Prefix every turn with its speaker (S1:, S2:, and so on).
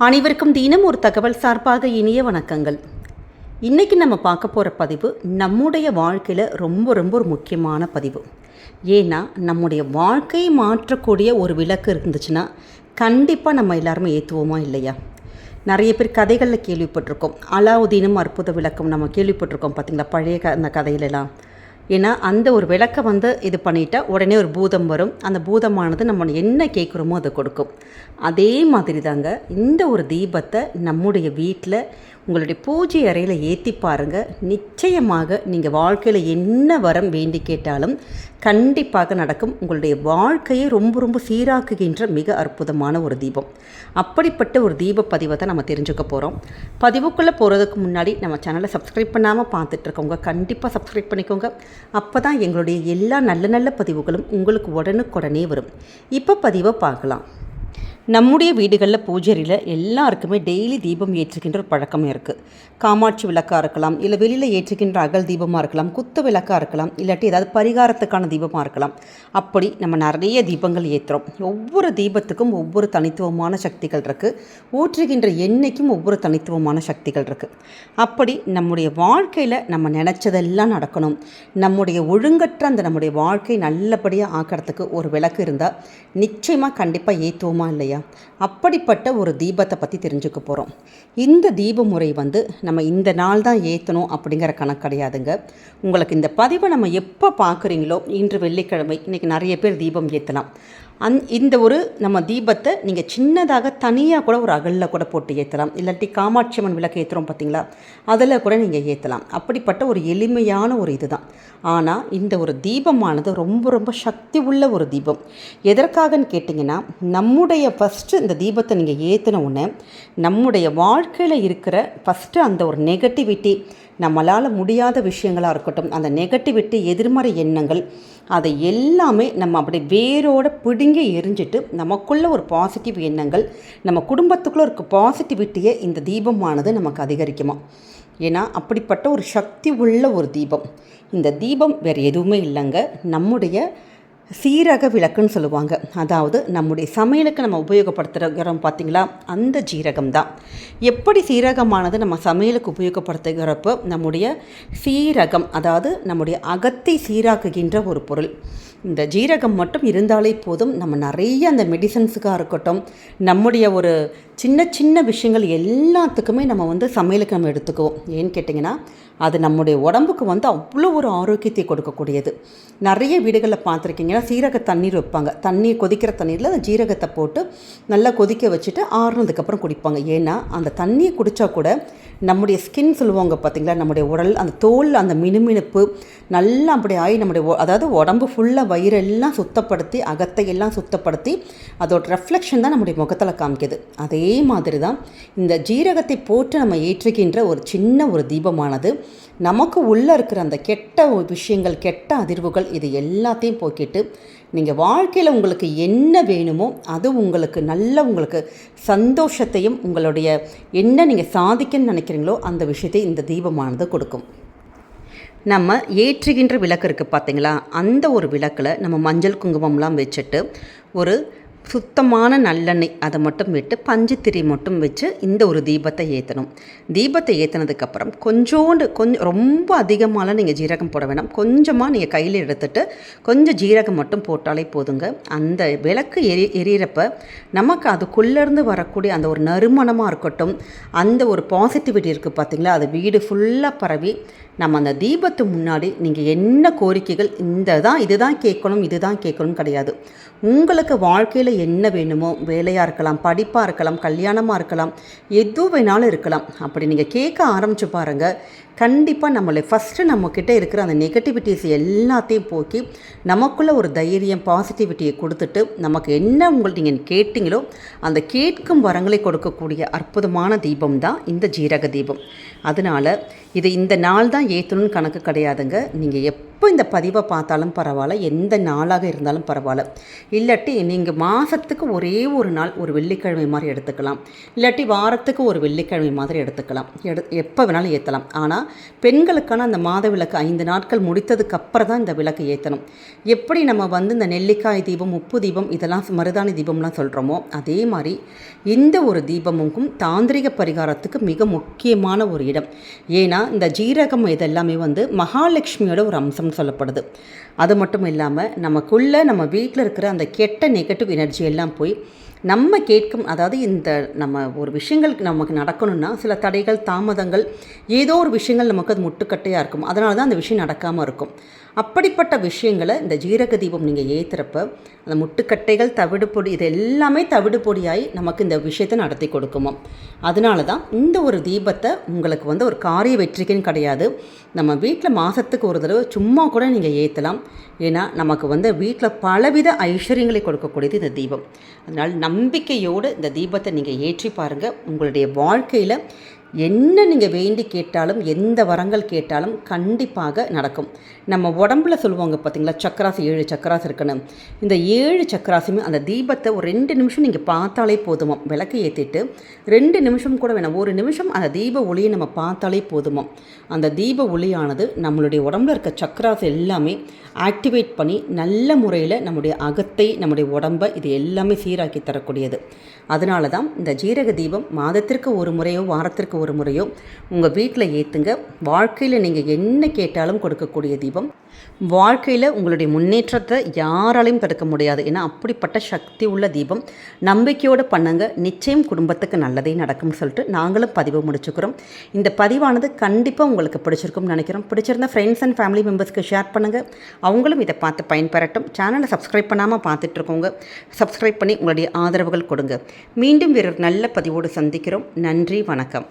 S1: அனைவருக்கும் தினம் ஒரு தகவல் சார்பாக இனிய வணக்கங்கள். இன்றைக்கி நம்ம பார்க்க போகிற பதிவு நம்முடைய வாழ்க்கையில் ரொம்ப ரொம்ப ஒரு முக்கியமான பதிவு. ஏன்னா நம்முடைய வாழ்க்கையை மாற்றக்கூடிய ஒரு விளக்கு இருந்துச்சுன்னா கண்டிப்பாக நம்ம எல்லாருமே ஏற்றுவோமா இல்லையா? நிறைய பேர் கதைகளில் கேள்விப்பட்டிருக்கோம். அலாவுதீனும் அற்புத விளக்கம் நம்ம கேள்விப்பட்டிருக்கோம் பார்த்திங்களா, பழைய அந்த கதையிலலாம். ஏன்னா அந்த ஒரு விளக்கை இது பண்ணிட்டா உடனே ஒரு பூதம் வரும். அந்த பூதமானது நம்ம என்ன கேட்குறோமோ அதை கொடுக்கும். அதே மாதிரி தாங்க இந்த ஒரு தீபத்தை நம்முடைய வீட்டில் உங்களுடைய பூஜை அறையில் ஏற்றி பாருங்கள். நிச்சயமாக நீங்கள் வாழ்க்கையில் என்ன வரம் வேண்டி கேட்டாலும் கண்டிப்பாக நடக்கும். உங்களுடைய வாழ்க்கையை ரொம்ப ரொம்ப சீராக்குகின்ற மிக அற்புதமான ஒரு தீபம். அப்படிப்பட்ட ஒரு தீப பதிவை தான் நம்ம தெரிஞ்சுக்க போகிறோம். பதிவுக்குள்ளே போகிறதுக்கு முன்னாடி நம்ம சேனலை சப்ஸ்கிரைப் பண்ணாமல் பார்த்துட்ருக்கவங்க கண்டிப்பாக சப்ஸ்கிரைப் பண்ணிக்கோங்க. அப்போ தான் எங்களுடைய எல்லா நல்ல நல்ல பதிவுகளும் உங்களுக்கு உடனுக்குடனே வரும். இப்போ பதிவை பார்க்கலாம். நம்முடைய வீடுகளில் பூஜையில் எல்லாருக்குமே டெய்லி தீபம் ஏற்றுகின்ற ஒரு பழக்கம் இருக்குது. காமாட்சி விளக்காக இருக்கலாம், இல்லை வெளியில் ஏற்றுகின்ற அகல் தீபமாக இருக்கலாம், குத்து விளக்காக இருக்கலாம், இல்லாட்டி ஏதாவது பரிகாரத்துக்கான தீபமாக இருக்கலாம். அப்படி நம்ம நிறைய தீபங்கள் ஏற்றுறோம். ஒவ்வொரு தீபத்துக்கும் ஒவ்வொரு தனித்துவமான சக்திகள் இருக்குது. ஊற்றுகின்ற எண்ணெய்க்கும் ஒவ்வொரு தனித்துவமான சக்திகள் இருக்குது. அப்படி நம்முடைய வாழ்க்கையில் நம்ம நினச்சதெல்லாம் நடக்கணும், நம்முடைய ஒழுங்கற்ற அந்த நம்முடைய வாழ்க்கை நல்லபடியாக ஆக்கிறதுக்கு ஒரு விளக்கு இருந்தால் நிச்சயமாக கண்டிப்பாக ஏற்றுவோமா இல்லையா? அப்படிப்பட்ட ஒரு தீபத்தை பற்றி தெரிஞ்சுக்க போகிறோம். இந்த தீப முறை நம்ம இந்த நாள் தான் ஏற்றணும் அப்படிங்கிற கணக்கு கிடையாதுங்க. உங்களுக்கு இந்த பதிவை நம்ம எப்போ பார்க்குறீங்களோ, இன்று வெள்ளிக்கிழமை, இன்றைக்கி நிறைய பேர் தீபம் ஏற்றலாம். இந்த ஒரு நம்ம தீபத்தை நீங்கள் சின்னதாக தனியாக கூட ஒரு அகலில் கூட போட்டு ஏற்றலாம். இல்லாட்டி காமாட்சி அம்மன் விளக்கு ஏற்றுறோம் பார்த்தீங்களா, அதில் கூட நீங்கள் ஏற்றலாம். அப்படிப்பட்ட ஒரு எளிமையான ஒரு இது தான். ஆனால் இந்த ஒரு தீபமானது ரொம்ப ரொம்ப சக்தி உள்ள ஒரு தீபம். எதற்காகன்னு கேட்டிங்கன்னா, நம்முடைய ஃபஸ்ட்டு இந்த தீபத்தை நீங்கள் ஏற்றின உடனே நம்முடைய வாழ்க்கையில் இருக்கிற ஃபஸ்ட்டு அந்த ஒரு நெகட்டிவிட்டி, நம்மளால் முடியாத விஷயங்களாக இருக்கட்டும், அந்த நெகட்டிவிட்டி எதிர்மறை எண்ணங்கள், அதை எல்லாமே நம்ம அப்படி வேரோடு பிடுங்கி எரிஞ்சிட்டு நமக்குள்ள ஒரு பாசிட்டிவ் எண்ணங்கள், நம்ம குடும்பத்துக்குள்ளே இருக்க பாசிட்டிவிட்டியை இந்த தீபமானது நமக்கு அதிகரிக்குமா. ஏன்னா அப்படிப்பட்ட ஒரு சக்தி உள்ள ஒரு தீபம். இந்த தீபம் வேறு எதுவுமே இல்லைங்க, நம்முடைய சீரக விளக்குன்னு சொல்லுவாங்க. அதாவது நம்முடைய சமையலுக்கு நம்ம உபயோகப்படுத்துகிறோம் பார்த்திங்களா, அந்த ஜீரகம் தான். எப்படி சீரகமானது நம்ம சமையலுக்கு உபயோகப்படுத்துகிறப்போ நம்முடைய சீரகம், அதாவது நம்முடைய அகத்தை சீராக்குகின்ற ஒரு பொருள். இந்த ஜீரகம் மட்டும் இருந்தாலே போதும், நம்ம நிறைய அந்த மெடிசன்ஸுக்காக இருக்கட்டும், நம்முடைய ஒரு சின்ன சின்ன விஷயங்கள் எல்லாத்துக்குமே நம்ம சமையலுக்கு நம்ம எடுத்துக்குவோம். ஏன்னு கேட்டிங்கன்னா, அது நம்முடைய உடம்புக்கு அவ்வளோ ஒரு ஆரோக்கியத்தை கொடுக்கக்கூடியது. நிறைய வீடுகளில் பார்த்துருக்கீங்கன்னா, சீரக தண்ணீர் வைப்பாங்க. தண்ணீர் கொதிக்கிற தண்ணீரில் அந்த ஜீரகத்தை போட்டு நல்லா கொதிக்க வச்சுட்டு ஆறுனதுக்கப்புறம் குடிப்பாங்க. ஏன்னா அந்த தண்ணியை குடித்தா கூட நம்முடைய ஸ்கின் சொல்லுவாங்க பார்த்திங்களா, நம்முடைய உடல் அந்த தோல் அந்த மினுமினுப்பு நல்லா அப்படி ஆகி நம்முடைய அதாவது உடம்பு ஃபுல்லாக வயிறெல்லாம் சுத்தப்படுத்தி, அகத்தையெல்லாம் சுத்தப்படுத்தி அதோட ரெஃப்ளெக்ஷன் தான் நம்முடைய முகத்தில் காமிக்குது. அதே மாதிரி தான் இந்த ஜீரகத்தை போட்டு நம்ம ஏற்றுகின்ற ஒரு சின்ன ஒரு தீபமானது நமக்கு உள்ளே இருக்கிற அந்த கெட்ட விஷயங்கள், கெட்ட அதிர்வுகள், இது எல்லாத்தையும் போக்கிட்டு நீங்கள் வாழ்க்கையில் உங்களுக்கு என்ன வேணுமோ அது உங்களுக்கு உங்களுக்கு சந்தோஷத்தையும், உங்களுடைய என்ன நீங்கள் சாதிக்கணும்னு நினைக்கிறீங்களோ அந்த விஷயத்தை இந்த தீபமானது கொடுக்கும். நம்ம ஏற்றுகின்ற விளக்கு இருக்குது பார்த்தீங்களா, அந்த ஒரு விளக்கில் நம்ம மஞ்சள் குங்குமம்லாம் வச்சுட்டு ஒரு சுத்தமான நல்லெண்ணெய் அதை மட்டும் விட்டு பஞ்சுத்திரி மட்டும் வச்சு இந்த ஒரு தீபத்தை ஏற்றணும். தீபத்தை ஏற்றினதுக்கப்புறம் கொஞ்சம் ரொம்ப அதிகமாகலாம் நீங்கள் ஜீரகம் போட வேணாம். கொஞ்சமாக நீங்கள் கையில் எடுத்துகிட்டு கொஞ்சம் ஜீரகம் மட்டும் போட்டாலே போதுங்க. அந்த விளக்கு எரியிறப்ப நமக்கு அதுக்குள்ளேருந்து வரக்கூடிய அந்த ஒரு நறுமணமாக இருக்கட்டும், அந்த ஒரு பாசிட்டிவிட்டி இருக்குது பார்த்திங்களா, அது வீடு ஃபுல்லாக பரவி நம்ம அந்த தீபத்து முன்னாடி நீங்கள் என்ன கோரிக்கைகள், இதுதான் கேட்கணும் இதுதான் கேட்கணும் கிடையாது. உங்களுக்கு வாழ்க்கையில் என்ன வேணுமோ, வேலையாக இருக்கலாம், படிப்பாக இருக்கலாம், கல்யாணமாக இருக்கலாம், எது வேணாலும் இருக்கலாம். அப்படி நீங்கள் கேட்க ஆரம்பித்து பாருங்கள். கண்டிப்பாக நம்மளை ஃபஸ்ட்டு நம்மக்கிட்ட இருக்கிற அந்த நெகட்டிவிட்டிஸ் எல்லாத்தையும் போக்கி நமக்குள்ளே ஒரு தைரியம், பாசிட்டிவிட்டியை கொடுத்துட்டு நமக்கு என்ன நீங்கள் கேட்டிங்களோ அந்த கேட்கும் வரங்களை கொடுக்கக்கூடிய அற்புதமான தீபம் தான் இந்த ஜீரக தீபம். அதனால் இது இந்த நாள் தான் ஏற்றணும்னு கணக்கு கிடையாதுங்க. நீங்கள் எப்போ இந்த பதிவை பார்த்தாலும் பரவாயில்ல, எந்த நாளாக இருந்தாலும் பரவாயில்ல. இல்லாட்டி நீங்கள் மாதத்துக்கு ஒரே ஒரு நாள் ஒரு வெள்ளிக்கிழமை மாதிரி எடுத்துக்கலாம், இல்லாட்டி வாரத்துக்கு ஒரு வெள்ளிக்கிழமை மாதிரி எடுத்துக்கலாம். எப்போ வேணாலும் ஏற்றலாம். ஆனால் பெண்களுக்கான அந்த மாத விளக்கு 5 நாட்கள் முடித்ததுக்கு அப்புறம் தான் இந்த விளக்கு ஏற்றணும். எப்படி நம்ம இந்த நெல்லிக்காய் தீபம், உப்பு தீபம், இதெல்லாம் மருதாணி தீபம்லாம் சொல்கிறோமோ அதே மாதிரி இந்த ஒரு தீபமுக்கும் தாந்திரிக பரிகாரத்துக்கு மிக முக்கியமான ஒரு இடம். ஏன்னா இந்த ஜீரகம் இதெல்லாமே மகாலட்சுமியோட ஒரு அம்சம்னு சொல்லப்படுது. அது மட்டும் இல்லாமல் நம்ம வீட்டில் இருக்கிற அந்த கெட்ட நெகட்டிவ் எனர்ஜி எல்லாம் போய் நம்ம கேட்கும், அதாவது நம்ம ஒரு விஷயங்கள் நமக்கு நடக்கணும்னா சில தடைகள், தாமதங்கள், ஏதோ ஒரு விஷயங்கள் நமக்கு அது முட்டுக்கட்டையாக இருக்கும். அதனால தான் அந்த விஷயம் நடக்காமல் இருக்கும். அப்படிப்பட்ட விஷயங்களை இந்த ஜீரக தீபம் நீங்கள் ஏற்றுறப்ப அந்த முட்டுக்கட்டைகள், தவிடுபொடி, இது எல்லாமே தவிடுபொடியாகி நமக்கு இந்த விஷயத்தை நடத்தி கொடுக்குமா. அதனால தான் இந்த ஒரு தீபத்தை உங்களுக்கு ஒரு காரிய வெற்றிக்குன்னு கிடையாது, நம்ம வீட்டில் மாதத்துக்கு ஒரு தடவை சும்மா கூட நீங்கள் ஏற்றலாம். ஏன்னா நமக்கு வீட்டில் பலவித ஐஸ்வர்யங்களை கொடுக்கக்கூடியது இந்த தீபம். அதனால் நம்பிக்கையோடு இந்த தீபத்தை நீங்கள் ஏற்றி பாருங்கள். உங்களுடைய வாழ்க்கையில் என்ன நீங்கள் வேண்டி கேட்டாலும், எந்த வரங்கள் கேட்டாலும் கண்டிப்பாக நடக்கும். நம்ம உடம்புல சொல்லுவாங்க பார்த்தீங்களா, சக்கராசி 7 சக்கராசி இருக்குன்னு. இந்த 7 சக்கராசியுமே அந்த தீபத்தை ஒரு 2 நிமிஷம் நீங்கள் பார்த்தாலே போதுமா. விளக்கு ஏற்றிட்டு 2 நிமிஷம் கூட வேணாம், 1 நிமிஷம் அந்த தீப ஒளியை நம்ம பார்த்தாலே போதுமா. அந்த தீப ஒளியானது நம்மளுடைய உடம்புல இருக்க சக்கராசி எல்லாமே ஆக்டிவேட் பண்ணி நல்ல முறையில் நம்முடைய அகத்தை, நம்முடைய உடம்பை, இது எல்லாமே சீராக்கி தரக்கூடியது. அதனால தான் இந்த ஜீரக தீபம் மாதத்திற்கு ஒரு முறையோ வாரத்திற்கு ஒரு முறையோ உங்கள் வீட்டில் ஏற்றுங்க. வாழ்க்கையில் நீங்கள் என்ன கேட்டாலும் கொடுக்கக்கூடிய தீபம். வாழ்க்கையில் உங்களுடைய முன்னேற்றத்தை யாராலையும் தடுக்க முடியாது. ஏன்னா அப்படிப்பட்ட சக்தி உள்ள தீபம். நம்பிக்கையோடு பண்ணுங்க, நிச்சயம் குடும்பத்துக்கு நல்லதே நடக்கும்னு சொல்லிட்டு நாங்களும் பதிவை முடிச்சுக்கிறோம். இந்த பதிவானது கண்டிப்பாக உங்களுக்கு பிடிச்சிருக்கும்னு நினைக்கிறோம். பிடிச்சிருந்தா ஃப்ரெண்ட்ஸ் அண்ட் ஃபேமிலி மெம்பர்ஸ்க்கு ஷேர் பண்ணுங்கள், அவங்களும் இதை பார்த்து பயன்பெறட்டும். சேனலை சப்ஸ்கிரைப் பண்ணாமல் பார்த்துட்ருக்கோங்க, சப்ஸ்கிரைப் பண்ணி உங்களுடைய ஆதரவுகள் கொடுங்க. மீண்டும் வேறு நல்ல பதிவோடு சந்திக்கிறோம். நன்றி, வணக்கம்.